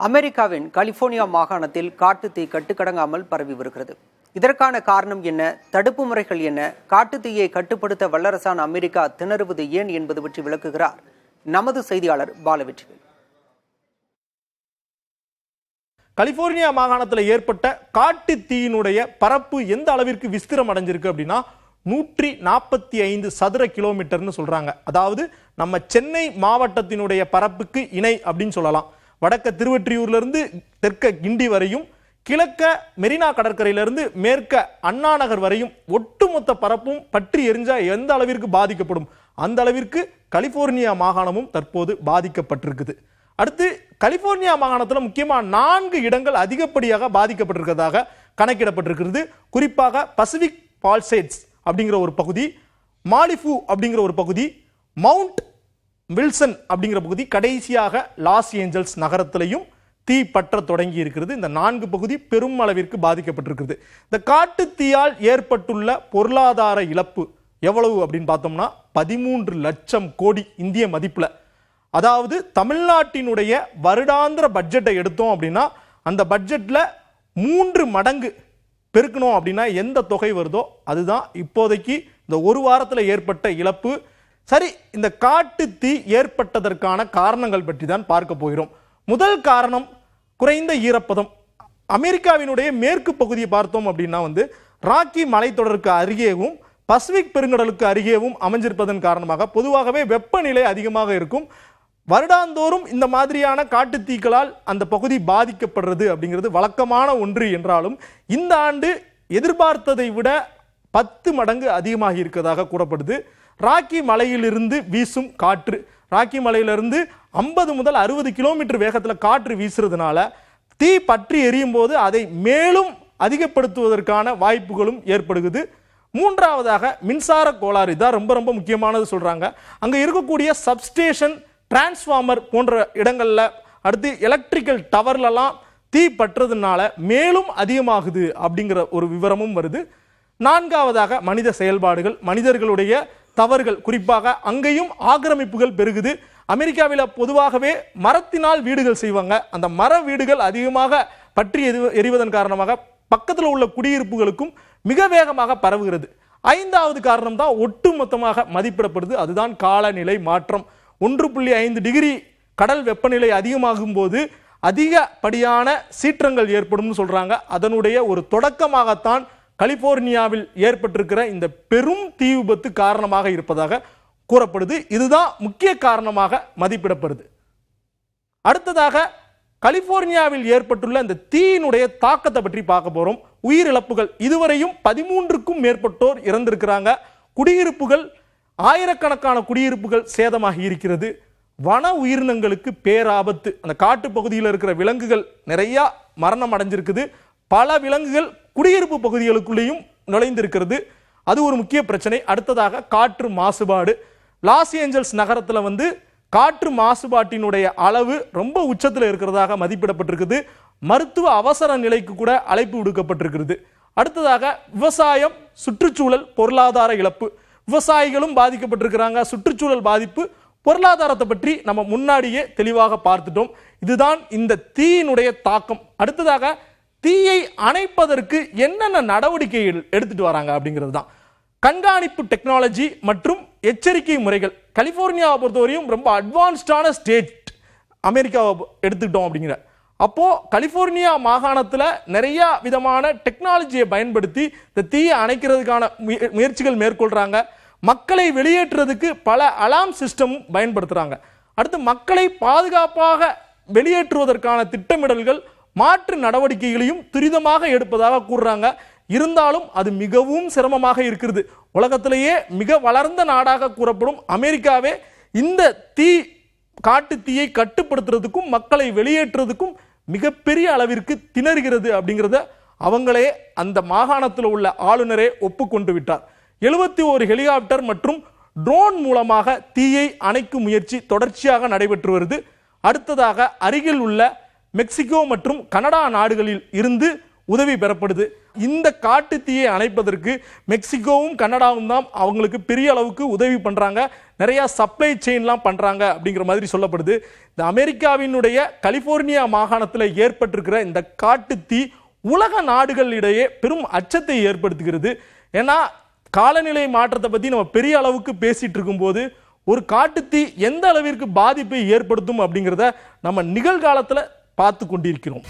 அமெரிக்காவின் கலிபோர்னியா மாகாணத்தில் காட்டுத்தீ கட்டுக்கடங்காமல் பரவி வருகிறது. இதற்கான காரணம் என்ன, தடுப்பு முறைகள் என்ன, காட்டுத்தீயை கட்டுப்படுத்த வல்லரசான அமெரிக்கா திணறுவது ஏன் என்பது பற்றி விளக்குகிறார் நமது செய்தியாளர் பாலவெற்றிவேல். கலிபோர்னியா மாகாணத்தில் ஏற்பட்ட காட்டு தீயினுடைய பரப்பு எந்த அளவிற்கு விஸ்திரம் அடைஞ்சிருக்கு அப்படின்னா 145 சதுர கிலோமீட்டர்னு சொல்றாங்க. அதாவது நம்ம சென்னை மாவட்டத்தினுடைய பரப்புக்கு இணை அப்படின்னு சொல்லலாம். வடக்க திருவொற்றியூர்ல இருந்து தெற்க கிண்டி வரையும், கிழக்க மெரினா கடற்கரையிலிருந்து மேற்க அண்ணா நகர் வரையும் ஒட்டுமொத்த பரப்பும் பற்றி எரிஞ்சா எந்த அளவிற்கு பாதிக்கப்படும் அந்த அளவிற்கு கலிபோர்னியா மாகாணமும் தற்போது பாதிக்கப்பட்டிருக்குது. அடுத்து கலிபோர்னியா மாகாணத்தில் முக்கியமாக 4 இடங்கள் அதிகப்படியாக பாதிக்கப்பட்டிருக்கிறதாக கணக்கிடப்பட்டிருக்கிறது. குறிப்பாக பசிபிக் பால்சேட்ஸ் அப்படிங்கிற ஒரு பகுதி, மாலிஃபு அப்படிங்கிற ஒரு பகுதி, மவுண்ட் வில்சன் அப்படிங்கிற பகுதி, கடைசியாக லாஸ் ஏஞ்சல்ஸ் நகரத்திலையும் தீ பற்ற தொடங்கி இருக்கிறது. இந்த 4 பகுதி பெரும் அளவிற்கு பாதிக்கப்பட்டிருக்கிறது. இந்த காட்டு தீயால் ஏற்பட்டுள்ள பொருளாதார இழப்பு எவ்வளவு அப்படின்னு பார்த்தோம்னா 13 லட்சம் கோடி இந்திய மதிப்புல. அதாவது தமிழ்நாட்டினுடைய வருடாந்திர பட்ஜெட்டை எடுத்தோம் அப்படின்னா அந்த பட்ஜெட்ல 3 மடங்கு பெருக்கணும் அப்படின்னா எந்த தொகை வருதோ அதுதான் இப்போதைக்கு இந்த ஒரு வாரத்தில் ஏற்பட்ட இழப்பு. சரி, இந்த காட்டு தீ ஏற்பட்டதற்கான காரணங்கள் பற்றி தான் பார்க்க போகிறோம். முதல் காரணம் குறைந்த ஈரப்பதம். அமெரிக்காவினுடைய மேற்கு பகுதியை பார்த்தோம் அப்படின்னா ராக்கி மலைத்தொடருக்கு அருகேவும் பசிபிக் பெருங்கடலுக்கு அருகேவும் அமைஞ்சிருப்பதன் காரணமாக பொதுவாகவே வெப்பநிலை அதிகமாக இருக்கும். வருடாந்தோறும் இந்த மாதிரியான காட்டு தீக்களால் அந்த பகுதி பாதிக்கப்படுறது அப்படிங்கிறது வழக்கமான ஒன்று என்றாலும் இந்த ஆண்டு எதிர்பார்த்ததை விட 10 மடங்கு அதிகமாகி இருக்கிறதாக கூறப்படுது. ராக்கி மலையிலிருந்து வீசும் காற்று, ராக்கி மலையிலிருந்து 50 முதல் 60 கிலோமீட்டர் வேகத்தில் காற்று வீசுறதுனால தீ பற்றி எரியும் போது அதை மேலும் அதிகப்படுத்துவதற்கான வாய்ப்புகளும் ஏற்படுகிறது. மூன்றாவதாக மின்சார கோளாறு, இதான் ரொம்ப ரொம்ப முக்கியமானது சொல்றாங்க. அங்க இருக்கக்கூடிய சப்ஸ்டேஷன், டிரான்ஸ்ஃபார்மர் போன்ற இடங்கள்ல, அடுத்து எலக்ட்ரிக்கல் டவர்லாம் தீ பற்றதுனால மேலும் அதிகமாகுது அப்படிங்கிற ஒரு விவரமும் வருது. நான்காவதாக மனித செயல்பாடுகள், மனிதர்களுடைய தவறுகள், குறிப்பாக அங்கேயும் ஆக்கிரமிப்புகள் பெருகுது. அமெரிக்காவில் பொதுவாகவே மரத்தினால் வீடுகள் செய்வாங்க. அந்த மர வீடுகள் அதிகமாக பற்றி எரிவதன் காரணமாக பக்கத்தில் உள்ள குடியிருப்புகளுக்கும் மிக வேகமாக பரவுகிறது. 5வது காரணம் தான் ஒட்டுமொத்தமாக மதிப்பிடப்படுது, அதுதான் காலநிலை மாற்றம். 1.5 டிகிரி கடல் வெப்பநிலை அதிகமாகும் போது அதிகப்படியான சீற்றங்கள் ஏற்படும் சொல்றாங்க. அதனுடைய ஒரு தொடக்கமாகத்தான் கலிபோர்னியாவில் ஏற்பட்டிருக்கிற இந்த பெரும் தீ விபத்து காரணமாக இருப்பதாக கூறப்படுது. இதுதான் முக்கிய காரணமாக மதிப்பிடப்படுது. அடுத்ததாக கலிபோர்னியாவில் ஏற்பட்டுள்ள இந்த தீயினுடைய தாக்கத்தை பற்றி பார்க்க போறோம். உயிரிழப்புகள் இதுவரையும் 13க்கும் மேற்பட்டோர் இறந்திருக்கிறாங்க. குடியிருப்புகள், ஆயிரக்கணக்கான குடியிருப்புகள் சேதமாகி இருக்கிறது. வன உயிரினங்களுக்கு பேராபத்து. அந்த காட்டு பகுதியில் இருக்கிற விலங்குகள் நிறைய மரணம் அடைஞ்சிருக்குது. பல விலங்குகள் குடியிருப்பு பகுதிகளுக்குள்ளேயும் நுழைந்திருக்கிறது. அது ஒரு முக்கிய பிரச்சனை. அடுத்ததாக காற்று மாசுபாடு. லாஸ் ஏஞ்சல்ஸ் நகரத்தில் காற்று மாசுபாட்டினுடைய அளவு ரொம்ப உச்சத்தில் இருக்கிறதாக மதிப்பிடப்பட்டிருக்குது. மருத்துவ அவசர நிலைக்கு கூட அழைப்பு விடுக்கப்பட்டிருக்கிறது. அடுத்ததாக விவசாயம், சுற்றுச்சூழல், பொருளாதார இழப்பு. விவசாயிகளும் பாதிக்கப்பட்டிருக்கிறாங்க. சுற்றுச்சூழல் பாதிப்பு, பொருளாதாரத்தை பற்றி நம்ம முன்னாடியே தெளிவாக பார்த்துட்டோம். இதுதான் இந்த தீயினுடைய தாக்கம். அடுத்ததாக தீயை அணைப்பதற்கு என்னென்ன நடவடிக்கைகள் எடுத்துட்டு வராங்க அப்படிங்கிறது தான். கண்காணிப்பு டெக்னாலஜி மற்றும் எச்சரிக்கை முறைகள். கலிபோர்னியாவை பொறுத்தவரையும் ரொம்ப அட்வான்ஸ்டான ஸ்டேட் அமெரிக்காவை எடுத்துக்கிட்டோம் அப்படிங்கிற அப்போ கலிபோர்னியா மாகாணத்தில் நிறைய விதமான டெக்னாலஜியை பயன்படுத்தி இந்த தீயை அணைக்கிறதுக்கான முயற்சிகள் மேற்கொள்றாங்க. மக்களை வெளியேற்றுறதுக்கு பல அலார்ம் சிஸ்டமும் பயன்படுத்துறாங்க. அடுத்து மக்களை பாதுகாப்பாக வெளியேற்றுவதற்கான திட்டமிடல்கள், மாற்று நடவடிக்கைகளையும் துரிதமாக எடுப்பதாக கூறுறாங்க. இருந்தாலும் அது மிகவும் சிரமமாக இருக்கிறது. உலகத்திலேயே மிக வளர்ந்த நாடாக கூறப்படும் அமெரிக்காவே இந்த காட்டு தீயை கட்டுப்படுத்துறதுக்கும் மக்களை வெளியேற்றுறதுக்கும் மிகப்பெரிய அளவிற்கு திணறுகிறது அப்படிங்கிறத அவங்களே, அந்த மாகாணத்தில் உள்ள ஆளுநரே ஒப்புக்கொண்டு விட்டார். 71 ஹெலிகாப்டர் மற்றும் ட்ரோன் மூலமாக தீயை அணைக்கும் முயற்சி தொடர்ச்சியாக நடைபெற்று வருது. அடுத்ததாக அருகில் உள்ள மெக்சிகோ மற்றும் கனடா நாடுகளில் இருந்து உதவி பெறப்படுது. இந்த காட்டு தீயை அணைப்பதற்கு மெக்சிகோவும் கனடாவும் தான் அவங்களுக்கு பெரிய அளவுக்கு உதவி பண்றாங்க, நிறைய சப்ளை செயின்லாம் பண்றாங்க அப்படிங்கிற மாதிரி சொல்லப்படுது. இந்த அமெரிக்காவினுடைய கலிபோர்னியா மாகாணத்தில் ஏற்பட்டிருக்கிற இந்த காட்டு தீ உலக நாடுகளிடையே பெரும் அச்சத்தை ஏற்படுத்துகிறது. ஏன்னா காலநிலை மாற்றத்தை பத்தி நம்ம பெரிய அளவுக்கு பேசிட்டு இருக்கும்போது ஒரு காட்டுத்தீ எந்த அளவிற்கு பாதிப்பை ஏற்படுத்தும் அப்படிங்கிறத நம்ம நிகழ்காலத்தில் பார்த்து கொண்டிருக்கிறோம்.